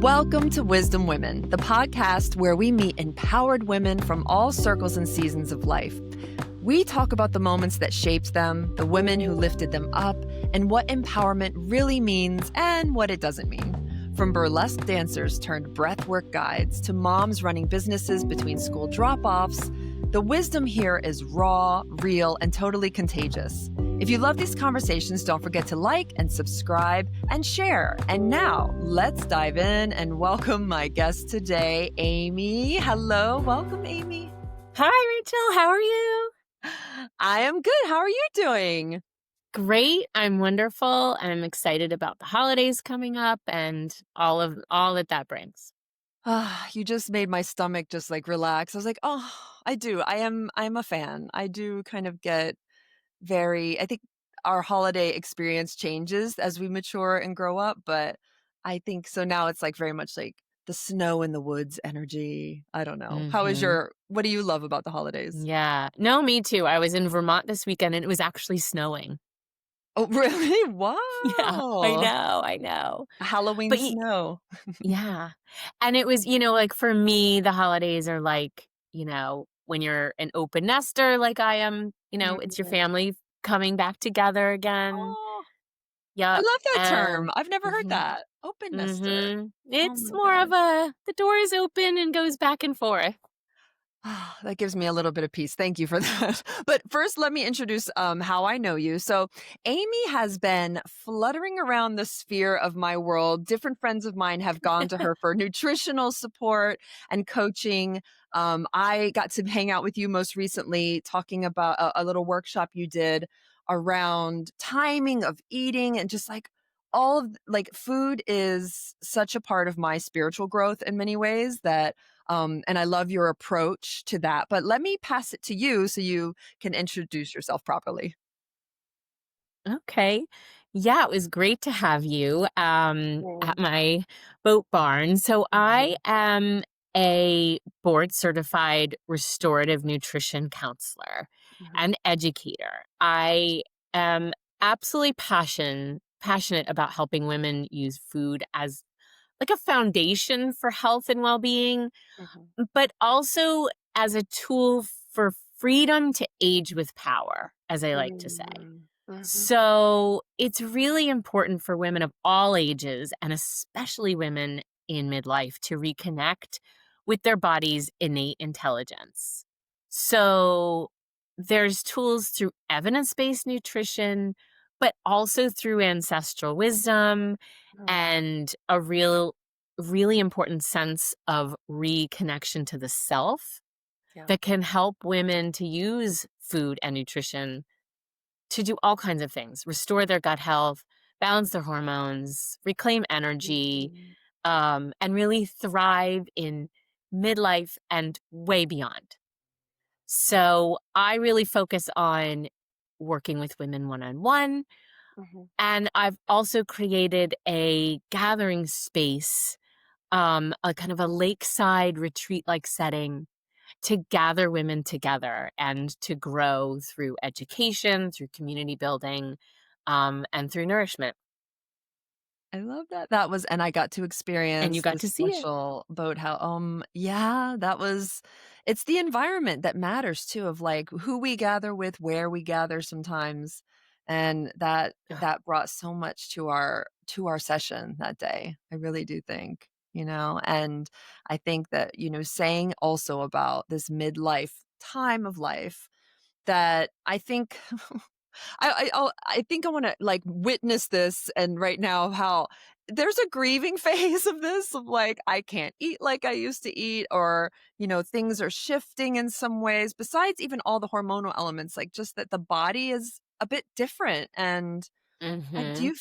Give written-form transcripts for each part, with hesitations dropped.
Welcome to Wisdom Women, the podcast where we meet empowered women from all circles and seasons of life. We talk about the moments that shaped them, the women who lifted them up, and what empowerment really means and what it doesn't mean. From burlesque dancers turned breathwork guides to moms running businesses between school drop-offs, the wisdom here is raw, real, and totally contagious. If you love these conversations, don't forget to like and subscribe and share. And now, let's dive in and welcome my guest today, Amy. Hello, welcome, Amy. Hi, Rachel. How are you? I am good. How are you doing? Great. I'm wonderful. I'm excited about the holidays coming up and all that brings. You just made my stomach just like relax. I was like, oh, I do. I'm a fan. I do kind of get I think our holiday experience changes as we mature and grow up, but I think so now it's like very much like the snow in the woods energy. I don't know. What do you love about the holidays? Yeah. No, me too. I was in Vermont this weekend and it was actually snowing. Oh, really? Wow. Yeah, I know. Halloween But snow. yeah. And it was, like for me, the holidays are like, when you're an open nester like I am, it's your family coming back together again. Oh, I Yep. love that term. And I've never heard that. Open nester. Oh It's my more of gosh. the door is open and goes back and forth. That gives me a little bit of peace. Thank you for that. But first, let me introduce how I know you. So Amy has been fluttering around the sphere of my world. Different friends of mine have gone to her for nutritional support and coaching. I got to hang out with you most recently talking about a little workshop you did around timing of eating and just like food is such a part of my spiritual growth in many ways that and I love your approach to that. But let me pass it to you so you can introduce yourself properly. Okay. Yeah, it was great to have you at my boat barn. So I am a board certified restorative nutrition counselor Mhm. and educator. I am absolutely passionate about helping women use food as like a foundation for health and well-being, Mhm. but also as a tool for freedom to age with power, as I like to say. Mhm. Mhm. So it's really important for women of all ages, and especially women in midlife, to reconnect with their body's innate intelligence. So there's tools through evidence-based nutrition, but also through ancestral wisdom Mhm. and a really important sense of reconnection to the self Yeah. that can help women to use food and nutrition to do all kinds of things, restore their gut health, balance their hormones, reclaim energy, Mhm. and really thrive in midlife and way beyond. So I really focus on working with women one-on-one. Mhm. And I've also created a gathering space, a kind of a lakeside retreat-like setting to gather women together and to grow through education, through community building, and through nourishment. I love that. And I got to And you experience got the to see it. special boathouse. Yeah, it's the environment that matters too, of like who we gather with, where we gather sometimes. And that brought so much to our session that day. I really do think, and I think that, saying also about this midlife time of life that I think I think I wanna, like, witness this and right now how there's a grieving phase of this of, like, I can't eat like I used to eat or, things are shifting in some ways besides even all the hormonal elements, like, just that the body is a bit different, and Hmm. do you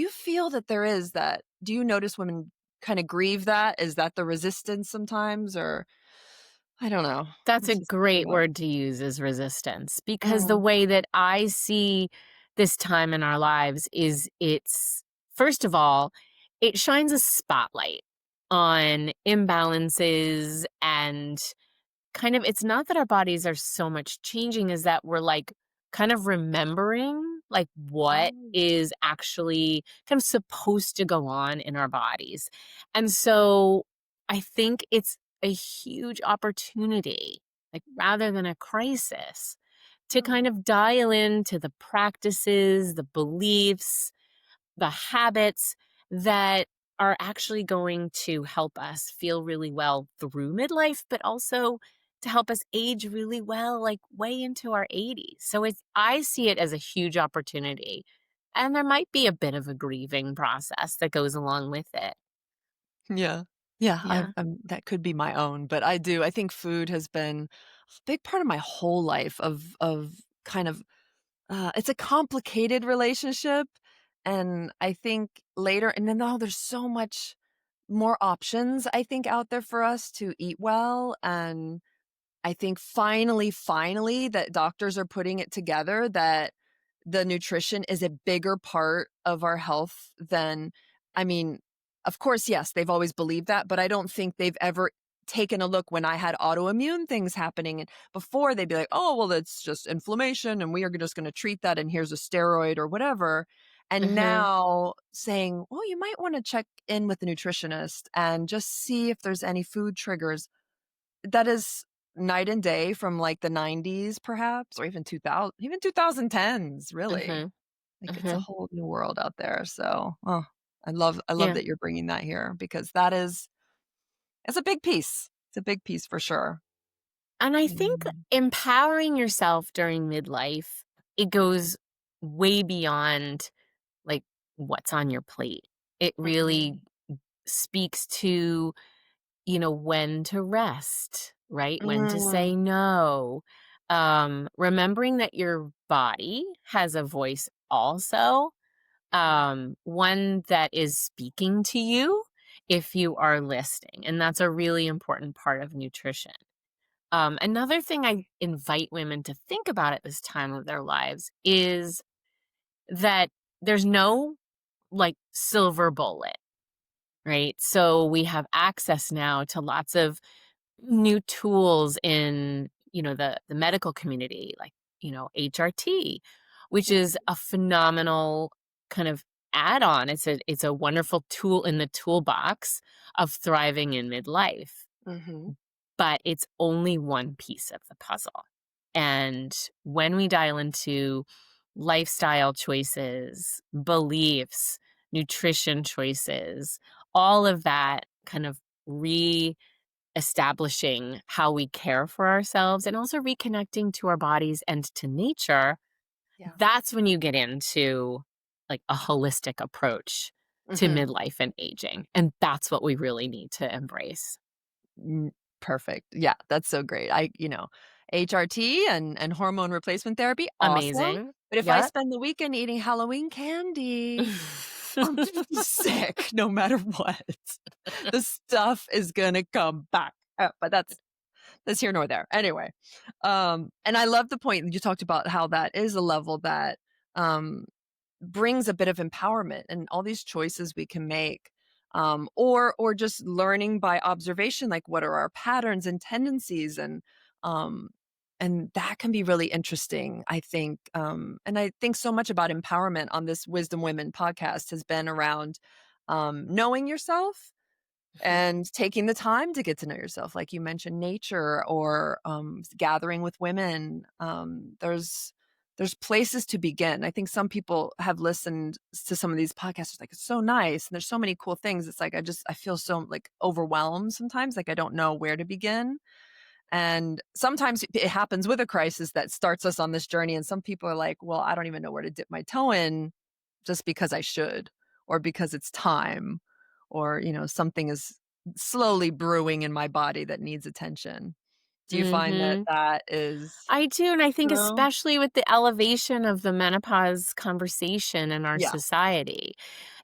feel that there is that do you notice women kinda grieve that? Is that the resistance sometimes, or I don't know. That's It's a just something great about word to use is resistance, because the Mm, way that I see this time in our lives is first of all, it shines a spotlight on imbalances and kind of, it's not that our bodies are so much changing as that we're like kind of remembering like what Oh, is actually kind of supposed to go on in our bodies. And so I think it's a huge opportunity, like rather than a crisis, to kind oh, of dial into the practices, the beliefs, the habits that are actually going to help us feel really well through midlife, but also to help us age really well, like way into our 80s. So I see it as a huge opportunity. And there might be a bit of a grieving process that goes along with it. yeah. Yeah, Yeah. that could be my own, but I think food has been a big part of my whole life of kind of it's a complicated relationship, and I think later and then, oh, there's so much more options, I think, out there for us to eat well, and I think finally that doctors are putting it together that the nutrition is a bigger part of our health than I mean, of course, yes, they've always believed that, but I don't think they've ever taken a look when I had autoimmune things happening and before they'd be like, "Oh, well, it's just inflammation and we are just gonna treat that and here's a steroid or whatever." And Hmm. now saying, "Well, you might wanna check in with the nutritionist and just see if there's any food triggers." That is night and day from, like, the '90s perhaps, or even 2010s, really. Hmm. Like, it's a Hmm. whole new world out there, so, I love Yeah. that you're bringing that here because that is it's a big piece. It's a big piece for sure. And I think Mm, empowering yourself during midlife, it goes way beyond like what's on your plate. It really mhm, speaks to, when to rest, right? When to mm, say no. Remembering that your body has a voice also, one that is speaking to you if you are listening. And that's a really important part of nutrition. Another thing I invite women to think about at this time of their lives is that there's no like silver bullet, right? So we have access now to lots of new tools in, the medical community, like, HRT, which is mhm, a phenomenal kind of add-on. It's a wonderful tool in the toolbox of thriving in midlife, mhm, but it's only one piece of the puzzle. And when we dial into lifestyle choices, beliefs, nutrition choices, all of that kind of establishing how we care for ourselves and also reconnecting to our bodies and to nature, yeah, that's when you get into like a holistic approach to mhm. midlife and aging. And that's what we really need to embrace. Mm, perfect. Yeah, that's so great. HRT and hormone replacement therapy, awesome, Amazing. but if I Yep. spend the weekend eating Halloween candy, I'm gonna be sick no matter what. The stuff is gonna come back. But that's here nor there. Anyway, and I love the point you talked about how that is a level that, um brings a bit of empowerment and all these choices we can make or just learning by observation like what are our patterns and tendencies um and that can be really interesting I think and I think so much about empowerment on this wisdom women podcast has been around knowing yourself and taking the time to get to know yourself like you mentioned nature or gathering with women there's places to begin. I think some people have listened to some of these podcasts it's like it's so nice and there's so many cool things it's like I feel so like overwhelmed sometimes like I don't know where to begin and sometimes it happens with a crisis that starts us on this journey and some people are like well I don't even know where to dip my toe in just because I should or because it's time or, something is slowly brewing in my body that needs attention. Do you find that Mhm. that is I do, and I think true? especially with the elevation of the menopause conversation in our Yeah. society,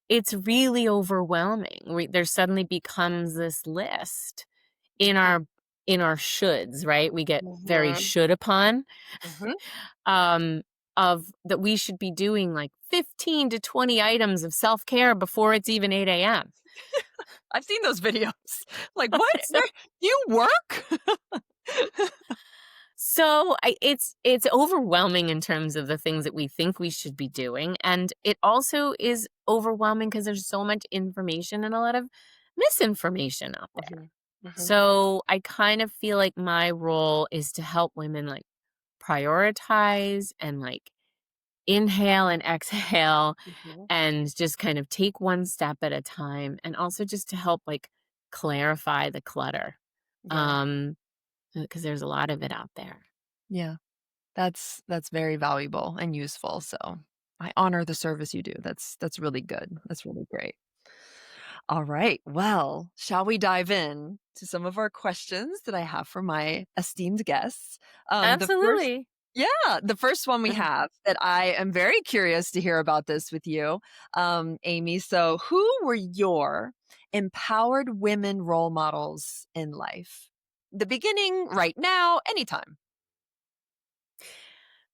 it's really overwhelming. There suddenly becomes this list in Mm, our shoulds, right? We get very mhm, should upon mhm. um of that we should be doing like 15 to 20 items of self-care before it's even 8 a.m. I've seen those videos. Like, "What? Where you work?" So it's overwhelming in terms of the things that we think we should be doing, and it also is overwhelming because there's so much information and a lot of misinformation out there. Mhm. Mhm. So I kind of feel like my role is to help women like prioritize and like inhale and exhale Mhm. and just kind of take one step at a time, and also just to help like clarify the clutter. Yeah. Um because there's a lot of it out there. Yeah. That's very valuable and useful, so I honor the service you do. That's really good. That's really great. All right. Well, shall we dive in to some of our questions that I have for my esteemed guests? The first Absolutely. Yeah, the first one we have that I am very curious to hear about this with you, Amy. So, who were your empowered women role models in life? The beginning, right now, anytime.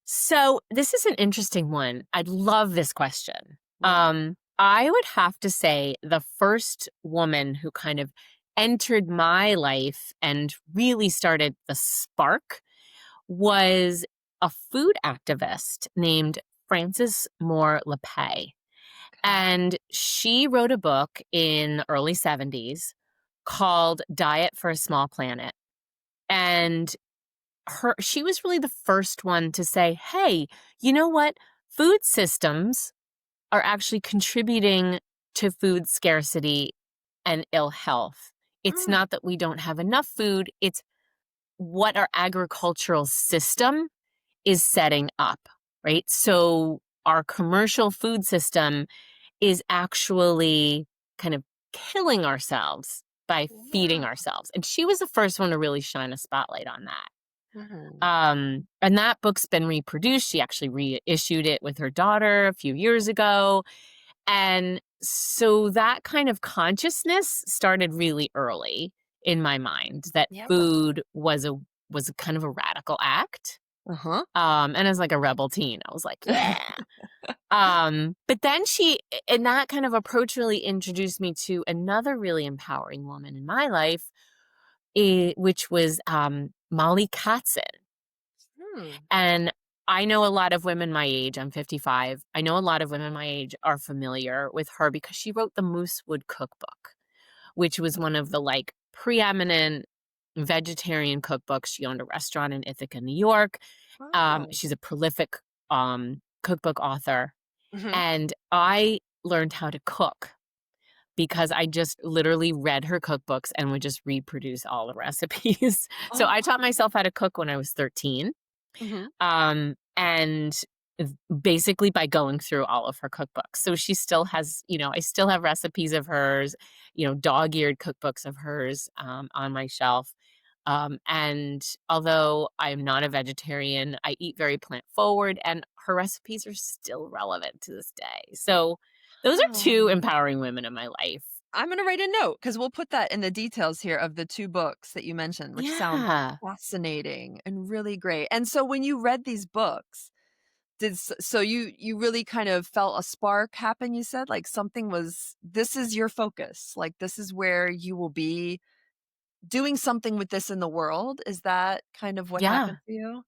So this is an interesting one. I love this question. Mm, I would have to say the first woman who kind of entered my life and really started the spark was a food activist named Frances Moore LePay. okay. And she wrote a book in the early 70s called Diet for a Small Planet. And she was really the first one to say, "Hey, you know what? Food systems are actually contributing to food scarcity and ill health. It's Mm, not that we don't have enough food, it's what our agricultural system is setting up, right? So our commercial food system is actually kind of killing ourselves by feeding yeah. ourselves." And she was the first one to really shine a spotlight on that. Mhm. And that book's been reproduced. She actually reissued it with her daughter a few years ago. And so that kind of consciousness started really early in my mind that Yeah. food was a kind of a radical act. Uh-huh. And as like a rebel teen, I was like, yeah. But then and that kind of approach really introduced me to another really empowering woman in my life, which was Molly Katzen. Hmm. And I know a lot of women my age, I'm 55. I know a lot of women my age are familiar with her because she wrote the Moosewood Cookbook, which was one of the like preeminent vegetarian cookbooks. She owned a restaurant in Ithaca, New York. Oh. She's a prolific cookbook author. Mhm. And I learned how to cook because I just literally read her cookbooks and would just reproduce all the recipes. So Oh, I taught wow. myself how to cook when I was 13. Mhm. And basically by going through all of her cookbooks. So she still has, I still have recipes of hers, dog-eared cookbooks of hers on my shelf. And although I'm not a vegetarian, I eat very plant forward, and her recipes are still relevant to this day. So those are two Oh. empowering women in my life. I'm gonna write a note because 'cause we'll put that in the details here of the 2 books that you mentioned, which sound Yeah. fascinating and really great. And so when you read these books, so you really kind of felt a spark happen, you said? Like something was this is your focus, like, this is where you will be doing something with this in the world? Is that kind of what Yeah. happened to you?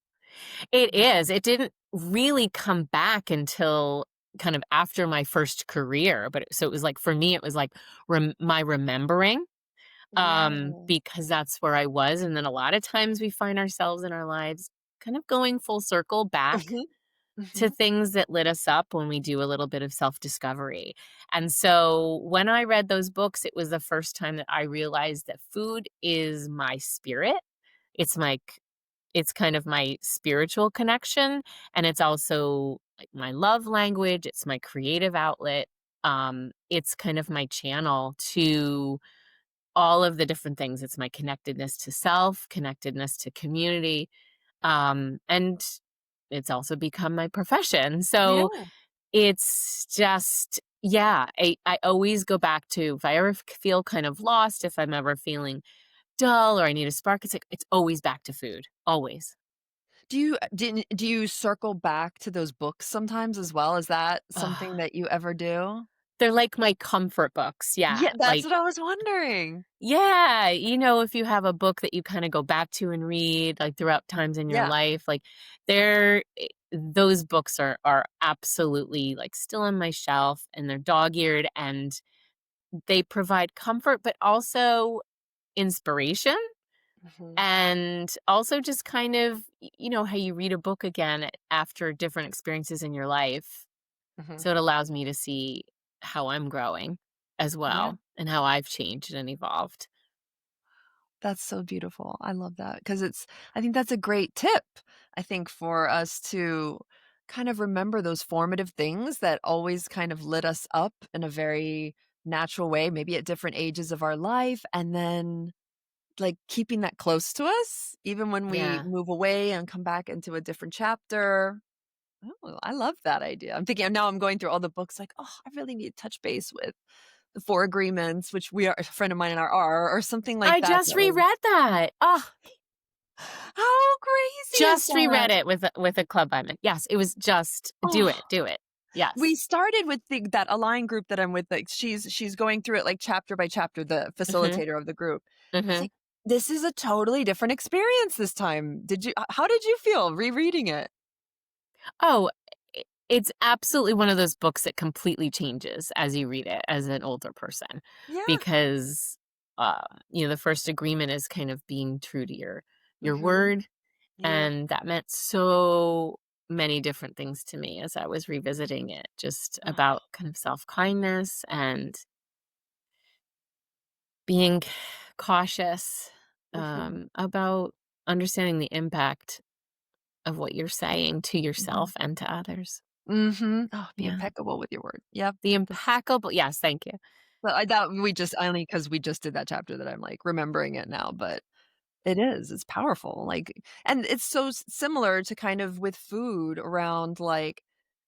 It Yeah. is. It didn't really come back until kind of after my first career, but so it was like for me, it was like my remembering, Yeah. because that's where I was. And then a lot of times we find ourselves in our lives kind of going full circle back Mhm. to Mhm. things that lit us up when we do a little bit of self discovery. And so when I read those books, it was the first time that I realized that food is my spirit. It's my it's kind of my spiritual connection, and it's also, like, my love language, it's my creative outlet. It's kind of my channel to all of the different things. It's my connectedness to self, connectedness to community, and it's also become my profession. Yeah. So, it's just yeah, I always go back to if I ever feel kind of lost, if I'm ever feeling dull or I need a spark, it's like it's always back to food, always. Do you circle back to those books sometimes as well? Is that something Ugh. that you ever do? They're like my comfort books, yeah, Yeah, that's like what I was wondering. yeah, if you have a book that you kinda go back to and read, like, throughout times in your Yeah. life, like, those books are absolutely, like, still on my shelf, and they're dog-eared, and they provide comfort, but also inspiration, Mhm, and also just kind of how you read a book again after different experiences in your life. mhm. So it allows me to see how I'm growing as Yeah. well and how I've changed and evolved. That's so beautiful. I love that because I think that's a great tip, I think, for us to kind of remember those formative things that always kind of lit us up in a very natural way, maybe at different ages of our life, and then, like, keeping that close to us even when we Yeah. move away and come back into a different chapter. Oh, I love that idea. I'm thinking now I'm going through all the books like, "Oh, I really need to touch base with the 4 agreements," which we are a friend of mine and I are, or something like I that just that was reread that. Oh, how crazy is just that? reread it with a club I'm in. Yes, it was just do Oh, it, do it. we Yes. started with that Align group that I'm with, like, she's going through it, like, chapter by chapter, the Mhm. facilitator of the group. It's Mhm. like, this is a totally different experience this time. How did you feel rereading it? Oh, it's absolutely one of those books that completely changes as you read it as an older person Yeah. because the first agreement is kind of being true to your Mhm. word. Yeah. And that meant so many different things to me as I was revisiting it, just about kind of self-kindness and being cautious, Mhm. about understanding the impact of what you're saying to Mhm. yourself and to others. Mhm. Oh, be Yeah. impeccable with your word. Yep. The That's impeccable yes, thank you. but I thought we just only because we just did that chapter that I'm, like, remembering it now, but it is, it's powerful, like and it's so similar to kind of with food around, like,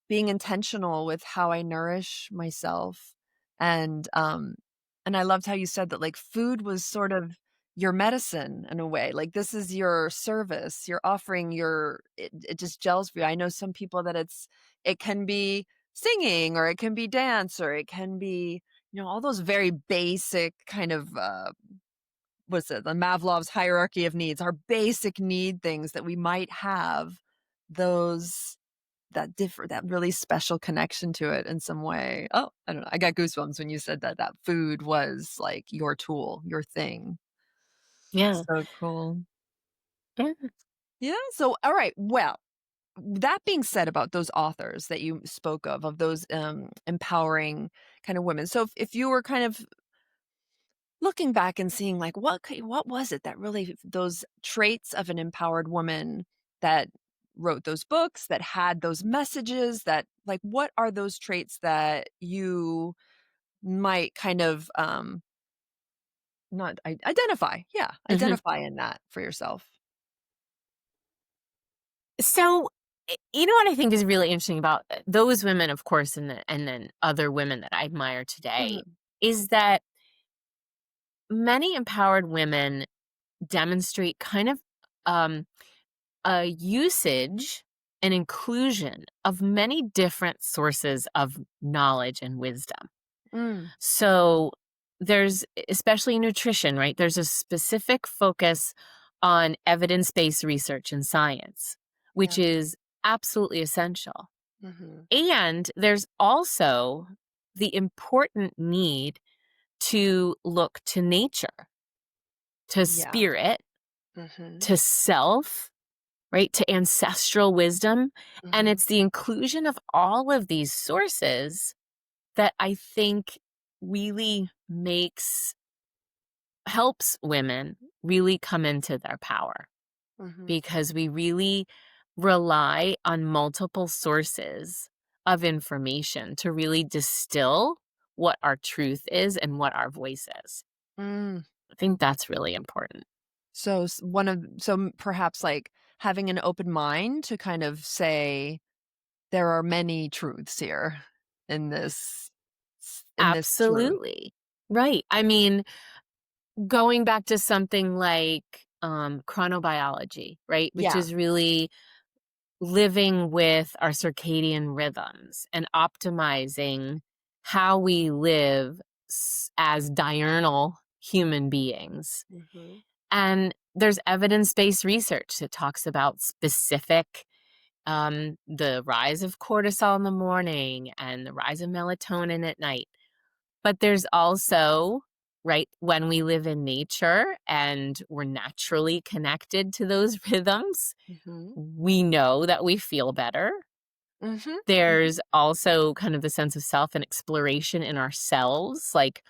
being intentional with how I nourish myself, and, um and I loved how you said that, like, food was sort of your medicine in a way, like, this is your service, you're offering it just gels for you. I know some people that it can be singing, or it can be dance, or it can be, all those very basic kind of, what's it? The Maslow's hierarchy of needs, our basic need things that we might have those that really special connection to it in some way. Oh, I don't know. I got goosebumps when you said that food was like your tool, your thing. Yeah. So cool. Yeah. Yeah. So, all right. Well, that being said about those authors that you spoke of those empowering kind of women. So, if you were kind of looking back and seeing like what was it that really those traits of an empowered woman that wrote those books that had those messages that like what are those traits that you might kind of not identify, yeah, Mhm. identify in that for yourself. So, you know what I think is really interesting about those women, of course, and then other women that I admire today Mhm. is that many empowered women demonstrate kind of um, a usage and inclusion of many different sources of knowledge and wisdom. Mm, So there's especially nutrition, right? There's a specific focus on evidence-based research and science, which yeah. is absolutely essential. Mhm. And there's also the important need to look to nature, to Yeah. spirit, Mhm. to self, right? To ancestral wisdom. And Mhm. it's the inclusion of all of these sources that I think really helps women really come into their power Mhm. because we really rely on multiple sources of information to really distill what our truth is and what our voice is. Mm. I think that's really important. So perhaps like having an open mind to kind of say there are many truths here in this truth. Absolutely. Right. I mean, going back to something like chronobiology, right? Which Yeah. is really living with our circadian rhythms and optimizing. how we live as diurnal human beings. Mhm. And there's evidence-based research that talks about specific, the rise of cortisol in the morning and the rise of melatonin at night. But there's also, right, when we live in nature and we're naturally connected to those rhythms, Mhm. we know that we feel better. Mhm. Mhm. There's also kind of the sense of self and exploration in ourselves, like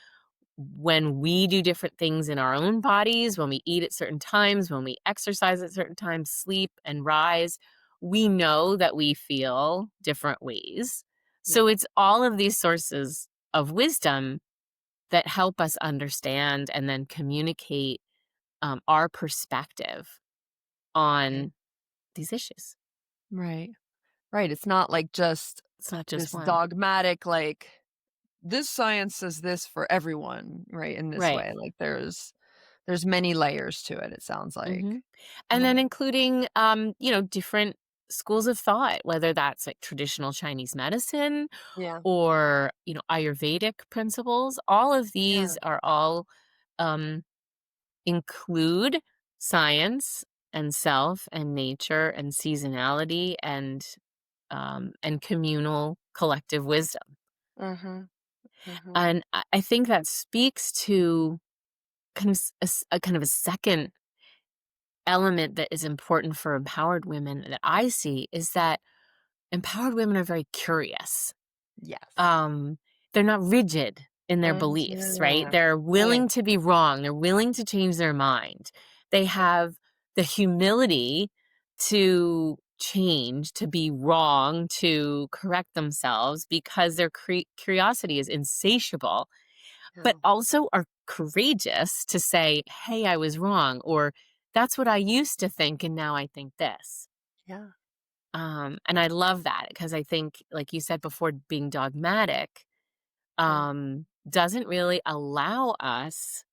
when we do different things in our own bodies, when we eat at certain times, when we exercise at certain times, sleep and rise, we know that we feel different ways. So Yeah. it's all of these sources of wisdom that help us understand and then communicate our perspective Right. on these issues. Right. Right. It's not like just It's not this just one. dogmatic, like, this science says this for everyone, right, in this Right. way. Like, there's many layers to it, it sounds like. Mhm. And then Oh, including, different schools of thought, whether that's like traditional Chinese medicine yeah. or, Ayurvedic principles. All of Yeah. these are all um, include science and self and nature and seasonality and communal collective wisdom. Mhm. Mhm. And I think that speaks to kind of a second element that is important for empowered women that I see is that empowered women are very curious. Yes. Um, they're not rigid in their beliefs, right? Mhm. They're Right. willing to be wrong. They're willing to change their mind. They Yeah. have the humility to change, to be wrong, to correct themselves because their curiosity is insatiable, Yeah. but also are courageous to say, hey, I was wrong, or that's what I used to think, and now I think this. Yeah. And I love that because I think, like you said before, being dogmatic Yeah. doesn't really allow us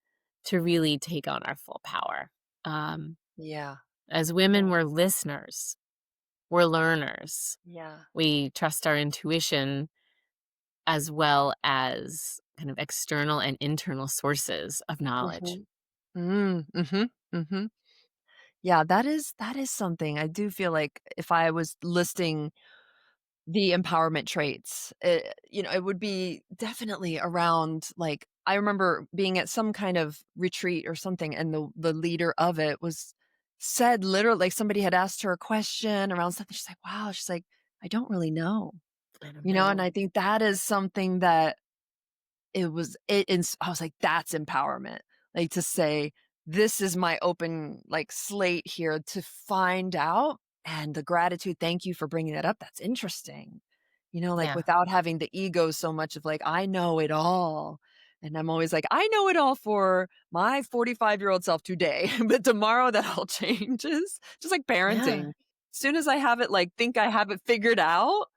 to really take on our full power. Um, Yeah. as women, Yeah. we're listeners, we're learners, Yeah. we trust our intuition as well as kind of external and internal sources of knowledge. Mhm. Mhm. Mhm. Yeah, that is something. I do feel like if I was listing the empowerment traits, it would be definitely around, like, I remember being at some kind of retreat or something, and the leader of it was said literally, like, somebody had asked her a question around something, she's like, "Wow," she's like, "I don't really know." I don't And know. I think that is something that I was like, "That's empowerment." Like, to say, "This is my open, like, slate here to find out, and the gratitude, thank you for bringing that up, that's interesting." Like, Yeah. without having the ego so much of, like, "I know it all." And I'm always like, "I know it all for my 45-year-old self today, but tomorrow that all changes." Just like Yeah. parenting. Soon as I have it, like, think I have it figured out,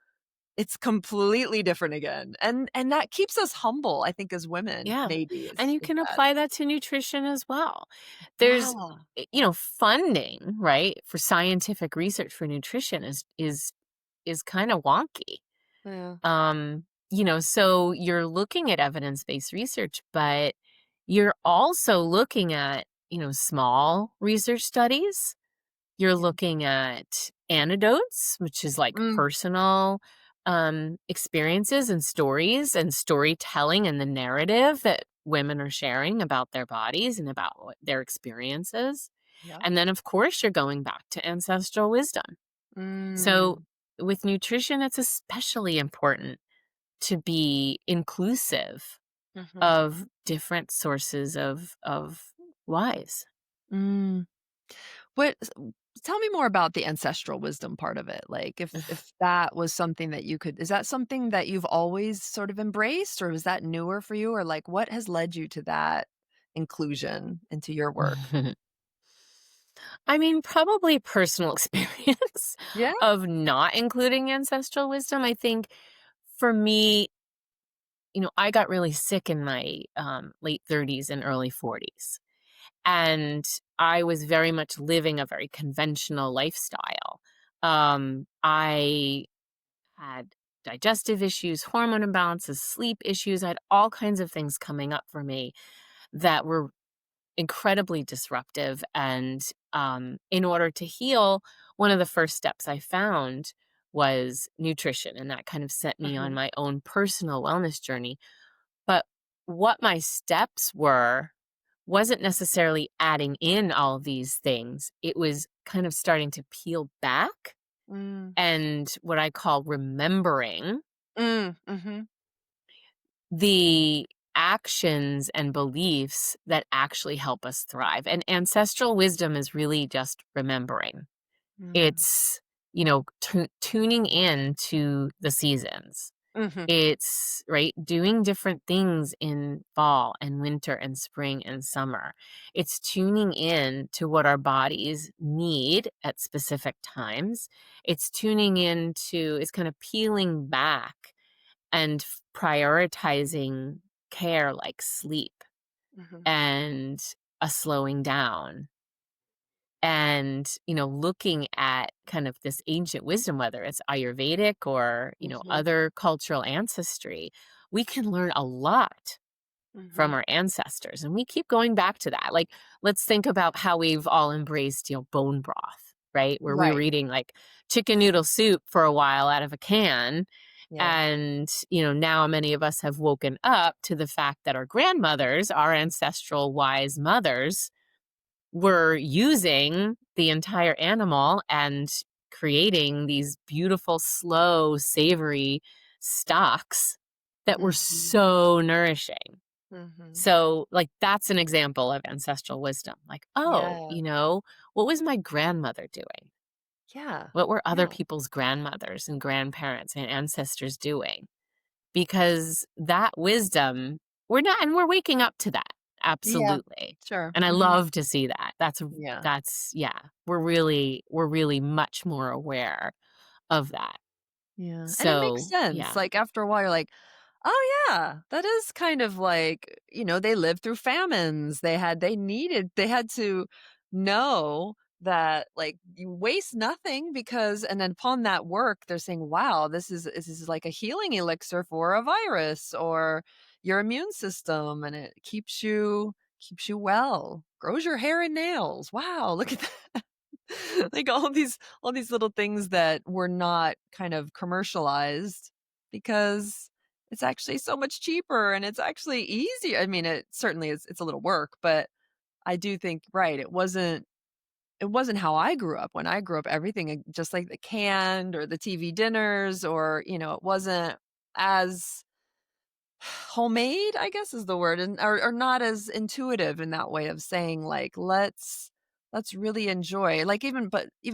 it's completely different again, and that keeps us humble, I think, as women, Yeah. maybe And you is can that. apply that to nutrition as well. There's, Yeah. funding, right, for scientific research for nutrition is kind of wonky. Yeah. So you're looking at evidence-based research, but you're also looking at, small research studies. You're Yeah. looking at anecdotes, which is like Mm. personal experiences and stories and storytelling and the narrative that women are sharing about their bodies and about their experiences. Yeah. And then, of course, you're going back to ancestral wisdom. So, Mm. with nutrition, it's especially important to be inclusive Mhm. of different sources of whys. Mm. What s Tell me more about the ancestral wisdom part of it, like, if that was something that you could is that something that you've always sort of embraced, or was that newer for you, or, like, what has led you to that inclusion into your work? I mean, probably personal experience Yeah? of not including ancestral wisdom. I think for me, I got really sick in my late 30s and early 40s. And I was very much living a very conventional lifestyle. I had digestive issues, hormone imbalances, sleep issues. I had all kinds of things coming up for me that were incredibly disruptive. And in order to heal, one of the first steps I found was nutrition. And that kind of set me on Mhm. my own personal wellness journey. But what my steps were wasn't necessarily adding in all these things. It was kind of starting to peel back Mm. and what I call remembering Mhm. the actions and beliefs that actually help us thrive. And ancestral wisdom is really just remembering. Mm. It's, tuning in to the seasons. Mhm. It's, right, doing different things in fall and winter and spring and summer. It's tuning in to what our bodies need at specific times. It's kind of peeling back and prioritizing care like sleep Mhm. and a slowing down and looking at kind of this ancient wisdom, whether it's ayurvedic or Mhm. other cultural ancestry. We can learn a lot from Mhm. our ancestors, and we keep going back to that. Like, let's think about how we've all embraced bone broth, right, where we were Right. eating like chicken noodle soup for a while out of a can. Yeah. And now many of us have woken up to the fact that our grandmothers, our ancestral wise mothers, were using the entire animal and creating these beautiful, slow, savory stocks that were Mhm. so nourishing. Mhm. So, like, that's an example of ancestral wisdom. Like, oh, Yeah. what was my grandmother doing? Yeah. What were other Yeah. people's grandmothers and grandparents and ancestors doing? Because that wisdom, we're waking up to that, Yeah. absolutely, Sure. and I Mhm. love to see that. Yeah. Yeah, we're really much more aware of that. Yeah, and it makes So, sense, yeah. like, after a while, you're like, "Oh, yeah, that is kind of like" they lived through famines, they had to know that, like, you waste nothing because and then upon that work, they're saying, "Wow, this is like a healing elixir for a virus or your immune system, and it keeps you well, grows your hair and nails. Wow, look at that." Like all these little things that were not kind of commercialized because it's actually so much cheaper and it's actually easier. I mean, it certainly is it's a little work, but I do think right, it wasn't how I grew up. When I grew up, everything just like the canned or the TV dinners or, it wasn't as homemade, I guess is the word, and or not as intuitive in that way of saying like, let's really enjoy like even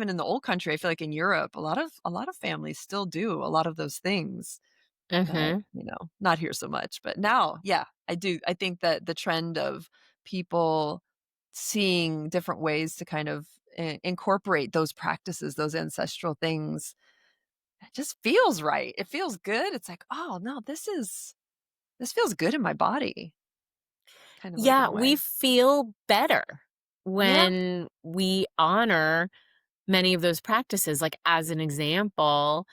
in the old country, I feel like in Europe, a lot of families still do a lot of those things that, Mhm. not here so much. But now, yeah, I do. I think that the trend of people seeing different ways to kind of incorporate those practices, those ancestral things, it just feels right. It feels good. It's like, oh no, this feels good in my body, kind of like in Yeah, a we way. feel better Yeah. when we honor many of those practices. Like, as an example,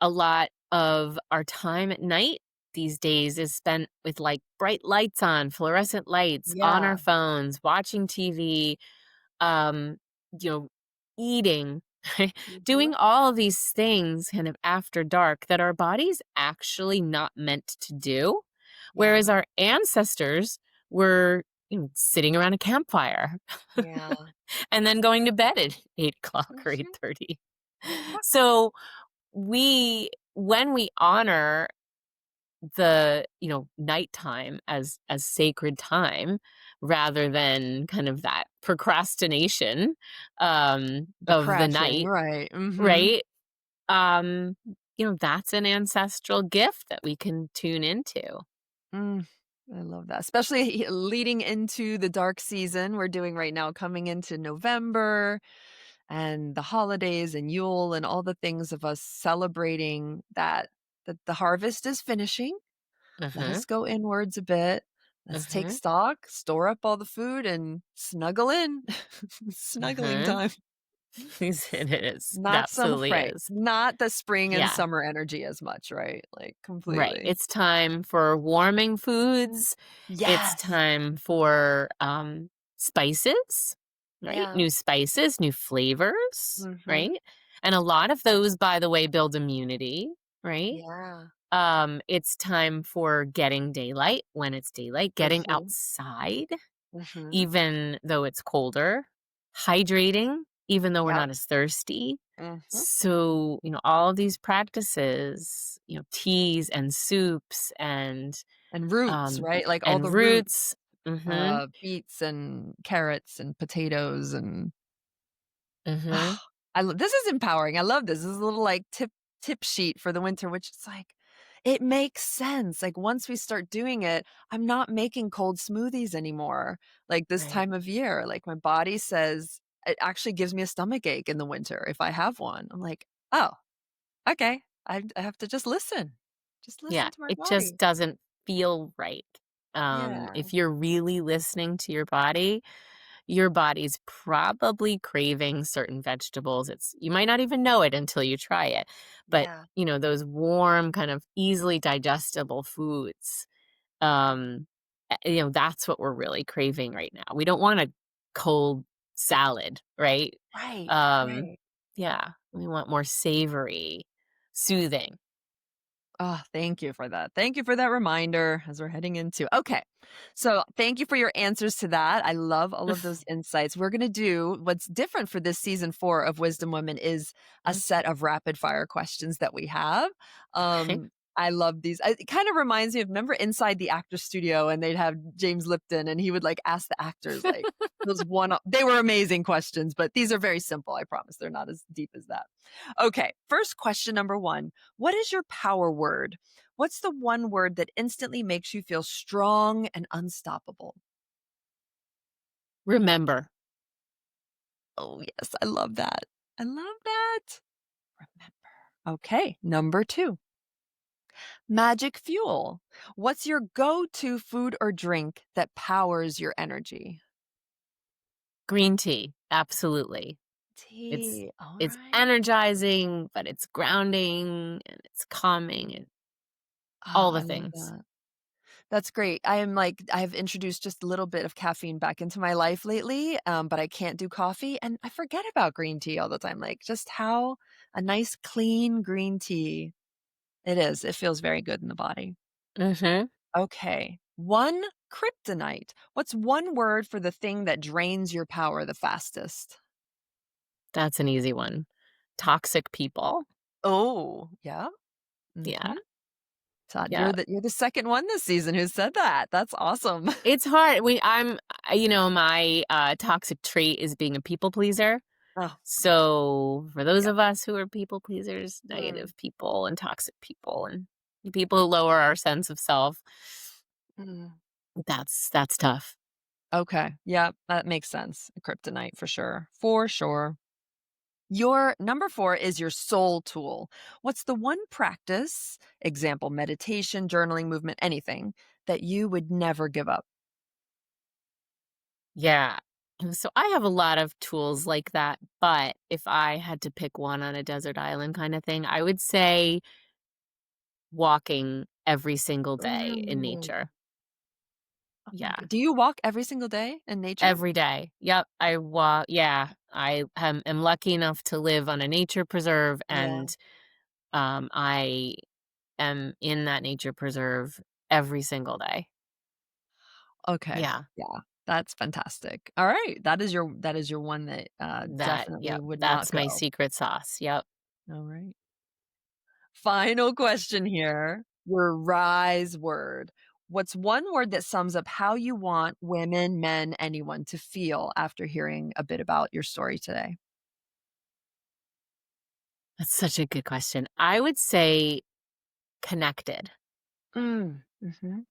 a lot of our time at night these days is spent with, like, bright lights on, fluorescent lights, on our Yeah. phones, watching TV, um, you know, eating, Mhm. doing all of these things kind of after dark that our body's actually not meant to do. Yeah. Whereas our ancestors were, sitting around a campfire Yeah. and then going to bed at 8 o'clock or Mhm. 8:30. So when we honor the nighttime as sacred time rather than kind of that procrastination The of the crashing, night, right. Mhm. right? um that's an ancestral gift that we can tune into. Mm. I love that, especially leading into the dark season we're doing right now, coming into November and the holidays and Yule and all the things of us celebrating that the harvest is finishing. Let Uh-huh. us go inwards a bit. Let's take Uh-huh. stock, store up all the food, and snuggle in. Snuggling Uh-huh. time. It is. It Not so absolutely frank. is. Not the spring and Yeah. summer energy as much, right? Like, Right. completely. It's time for warming foods. It's Yes. time for spices, right? Yeah. New spices, new flavors, Mhm. right? And a lot of those, by the way, build immunity, right? Yeah. It's time for getting daylight when it's daylight, getting Mhm. outside, Mhm. even though it's colder, hydrating, even though we're Yep. not as thirsty. Mhm. So, all of these practices, teas and soups And roots, um, right? Like, all and the roots, roots. Mhm, beets and carrots and potatoes and mhm, this is empowering. I love this. This is a little, like, tip sheet for the winter, which is like it makes sense. Like, once we start doing it, I'm not making cold smoothies anymore, like, this right. time of year. Like, my body says it actually gives me a stomach ache in the winter if I have one. I'm like, "Oh, okay. I have to just listen. Just Yeah, listen to my it just body." doesn't feel right. Yeah. If you're really listening to your body's probably craving certain vegetables. You might not even know it until you try it. But, Yeah. those warm, kind of easily digestible foods, that's what we're really craving right now. We don't want a cold salad, right? Right, Um, right. yeah, we want more savory, soothing. Oh, thank you for that. Thank you for that reminder as we're heading into okay. So, thank you for your answers to that. I love all of those insights. We're going to do what's different for this season 4 of Wisdom Women is a Mm, set of rapid fire questions that we have. okay. I love these. It kind of reminds me of remember inside the actor studio and they'd have James Lipton and he would like ask the actors like those one they were amazing questions, but these are very simple, I promise. They're not as deep as that. Okay, first question number 1. What is your power word? What's the one word that instantly makes you feel strong and unstoppable? Remember. Oh, yes, I love that. I love that. Remember. Okay, number 2. Magic fuel. What's your go to food or drink that powers your energy? Green tea, absolutely. It's Tea. All it's right. energizing, but it's grounding and it's calming and all Ah, the I love things. that. That's great. I am like I've introduced just a little bit of caffeine back into my life lately, but I can't do coffee, and I forget about green tea all the time. Like just how a nice clean green tea it is. It feels very good in the body. Mhm. Okay. One kryptonite. What's one word for the thing that drains your power the fastest? That's an easy one. Toxic people. Oh, yeah. Yeah, Mhm. So yeah. you're the second one this season who said that. That's awesome. It's hard. My, toxic trait is being a people pleaser. Oh, So, for those yeah. of us who are people pleasers, Mm, negative people and toxic people and people who lower our sense of self, mm. that's tough. Okay. Yeah, that makes sense. Kryptonite for sure. For sure. Your number 4 is your soul tool. What's the one practice, example, meditation, journaling, movement, anything that you would never give up? Yeah. And so I have a lot of tools like that, but if I had to pick one on a desert island kind of thing, I would say walking every single day in Ooh. nature. Oh my Yeah. god. Do you walk every single day in nature? Every day. Yep. I walk. Yeah. I am lucky enough to live on a nature preserve, Yeah. and I am in that nature preserve every single day. Okay. Yeah. Yeah. That's fantastic. All right. That is your one that definitely Yep. would not That's my go. secret sauce. Yep. All right. Final question here. Your rise word. What's one word that sums up how you want women, men, anyone to feel after hearing a bit about your story today? That's such a good question. I would say connected. Mhm.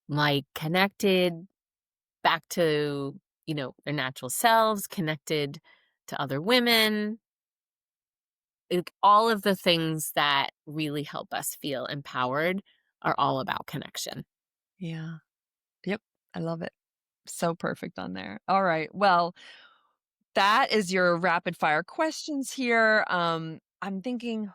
Like, connected back to, their natural selves, connected to other women, like, all of the things that really help us feel empowered are all about connection. Yeah. Yep. I love it. So perfect on there. All right. Well, that is your rapid fire questions here. I'm thinking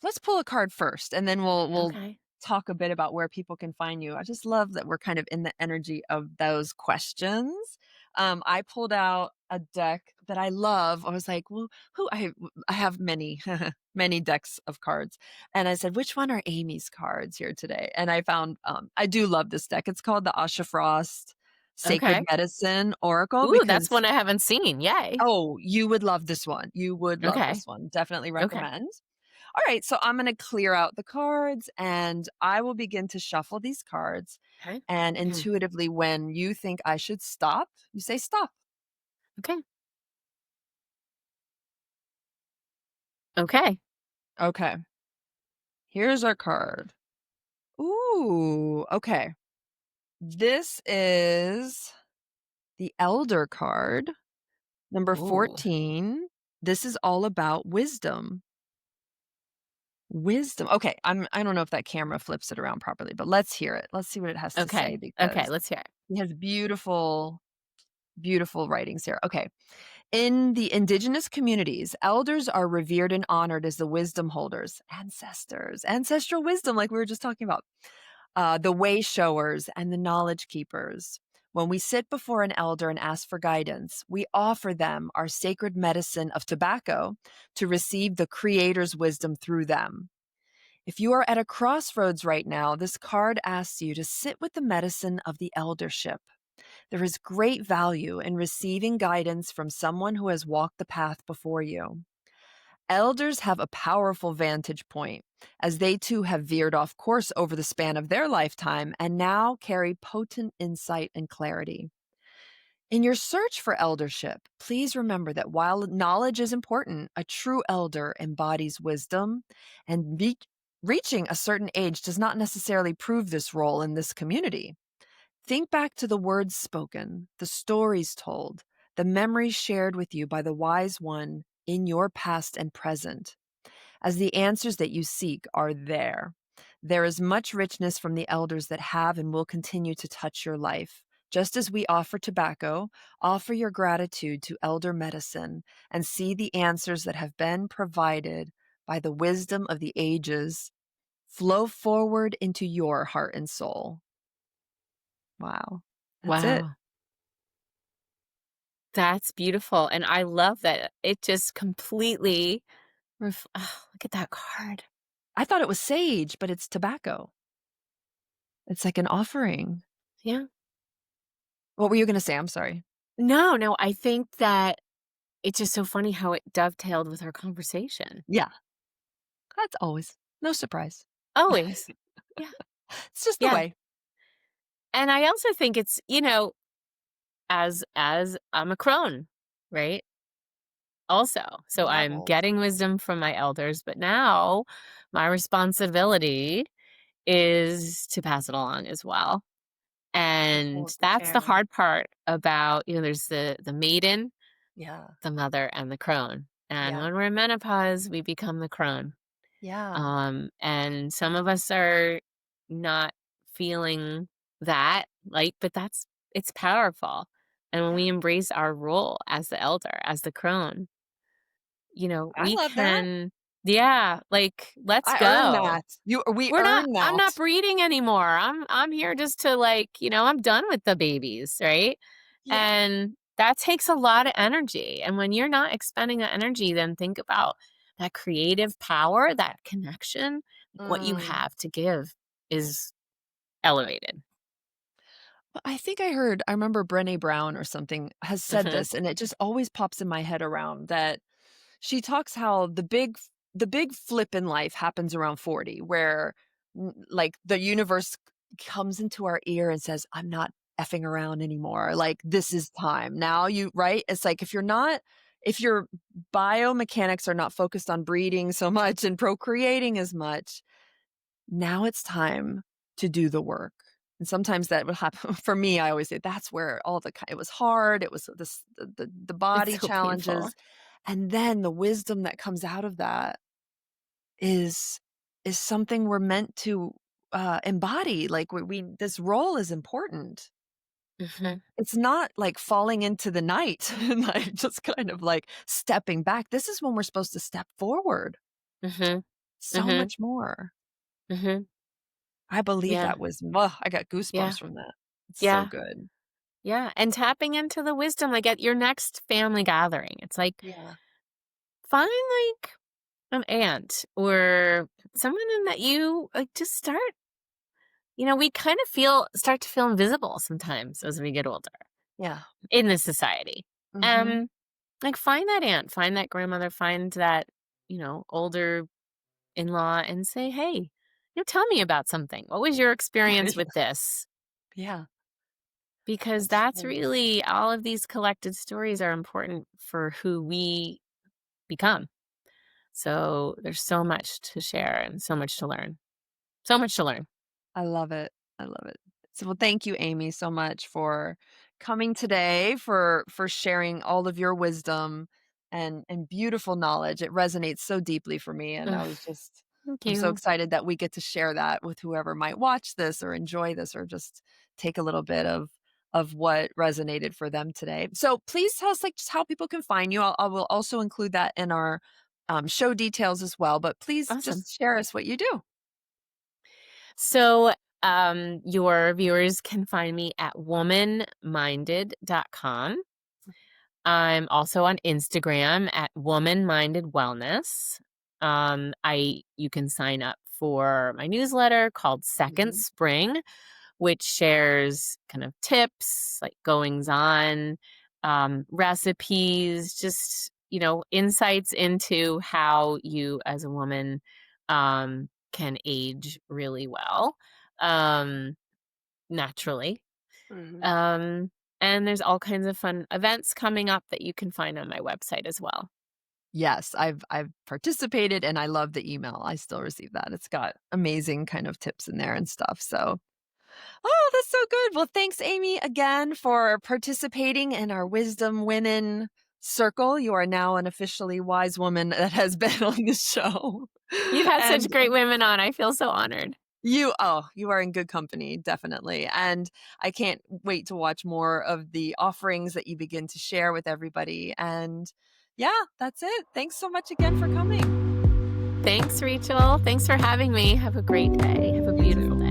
let's pull a card first, and then we'll Okay. talk a bit about where people can find you. I just love that we're kind of in the energy of those questions. I pulled out a deck that I love. I was like, well, I have many many decks of cards, and I said, which one are Amy's cards here today? And I found I do love this deck. It's called the Asha Frost Sacred Okay. Medicine Oracle Ooh, that's because one I haven't seen. Yay. oh, you would love this one. You would love Okay. this one. Definitely Okay. recommend. All right, so I'm going to clear out the cards and I will begin to shuffle these cards. Okay. And Okay. intuitively, when you think I should stop, you say stop. Okay. Okay. Okay, here's our card. Ooh, okay. This is the Elder card, number Ooh. 14. This is all about wisdom. Wisdom. Okay, I don't know if that camera flips it around properly, but let's hear it. Let's see what it has to say Okay. Okay. because Let's hear it. it has beautiful, beautiful writings here. Okay. In the indigenous communities, elders are revered and honored as the wisdom holders, ancestors, ancestral wisdom, like we were just talking about, the way showers, and the knowledge keepers. When we sit before an elder and ask for guidance, we offer them our sacred medicine of tobacco to receive the Creator's wisdom through them. If you are at a crossroads right now, this card asks you to sit with the medicine of the eldership. There is great value in receiving guidance from someone who has walked the path before you. Elders have a powerful vantage point, as they too have veered off course over the span of their lifetime and now carry potent insight and clarity. In your search for eldership, please remember that while knowledge is important, a true elder embodies wisdom, and reaching a certain age does not necessarily prove this role in this community. Think back to the words spoken, the stories told, the memories shared with you by the wise one in your past and present, as the answers that you seek are there. There is much richness from the elders that have and will continue to touch your life. Just as we offer tobacco, offer your gratitude to elder medicine and see the answers that have been provided by the wisdom of the ages flow forward into your heart and soul. Wow. That's it. Wow. That's beautiful. And I love that it just completely oh, look at that card. I thought it was sage, but it's tobacco. It's like an offering. Yeah. What were you gonna say? I'm sorry. No, no, I think that it's just so funny how it dovetailed with our conversation. Yeah, that's always no surprise. Always. Yeah. It's just the Yeah. way. And I also think it's, as I'm a crone, right? Also. So I'm Levels. getting wisdom from my elders, but now my responsibility is to pass it along as well. And Beautiful to that's the share. hard part about, there's the maiden, Yeah, the mother, and the crone. And yeah, when we're in menopause, we become the crone. yeah. And some of us are not feeling that, like, but it's powerful. And when Yeah, we embrace our role as the elder, as the crone, I we love that. can, yeah, like, let's I earned go. that. We We're not earned I'm not that. breeding anymore. I'm here just to, like, I'm done with the babies, right? Yeah. And that takes a lot of energy. And when you're not expending that energy, then think about that creative power, that connection, like what you Mm. have to give is elevated. I remember Brené Brown or something has said Mhm. this, and it just always pops in my head around that she talks how the big flip in life happens around 40 where like the universe comes into our ear and says, "I'm not effing around anymore. Like this is time." Now you right? It's like if your biomechanics are not focused on breeding so much and procreating as much, now it's time to do the work. And sometimes that would happen for me. I always say that's where it was hard. It was the It's body so painful. challenges, and then the wisdom that comes out of that is is something we're meant to embody. Like we this role is important. Mhm. It's not like falling into the night and like just kind of like stepping back. This is when we're supposed to step forward Mhm. so Mhm. much more. Mhm. I believe Yeah. that wisdom. Ugh, I got Yeah. goosebumps from that. It's so Yeah. good. Yeah. And tapping into the wisdom, like at your next family gathering, it's like, Yeah. find like an aunt or someone in that you like just start, we kind of start to feel invisible sometimes as we get older Yeah. in this society. Mhm. Um, like find that aunt, find that grandmother, find that, older in law and say, hey, tell me about something. What was your experience with this? Yeah, Because that's that's true. really all of these collected stories are important for who we become. So there's so much to share and so much to learn. So much to learn. I love it. I love it. So, well, thank you, Amy, so much for coming today, for sharing all of your wisdom and beautiful knowledge. It resonates so deeply for me, and Ugh, thank I'm so you. excited that we get to share that with whoever might watch this or enjoy this or just take a little bit of what resonated for them today. So, please tell us like just how people can find you. I will also include that in our show details as well. But please Awesome. just share us what you do. So, your viewers can find me at womanminded.com. I'm also on Instagram at Woman Minded Wellness. You can sign up for my newsletter called Second Mhm. Spring, which shares kind of tips, like goings on, recipes, just insights into how you as a woman can age really well, um, naturally. Mhm. Um, and there's all kinds of fun events coming up that you can find on my website as well. Yes, I've participated and I love the email. I still receive that. It's got amazing kind of tips in there and stuff. So, oh, that's so good. Well, thanks, Amy, again for participating in our Wisdom Women Circle. You are now an officially wise woman that has been on the show. You've had such And great women on. I feel so honored. you are in good company, definitely. And I can't wait to watch more of the offerings that you begin to share with everybody. And yeah, that's it. Thanks so much again for coming. Thanks, Rachel. Thanks for having me. Have a great day. Have a You beautiful too. day.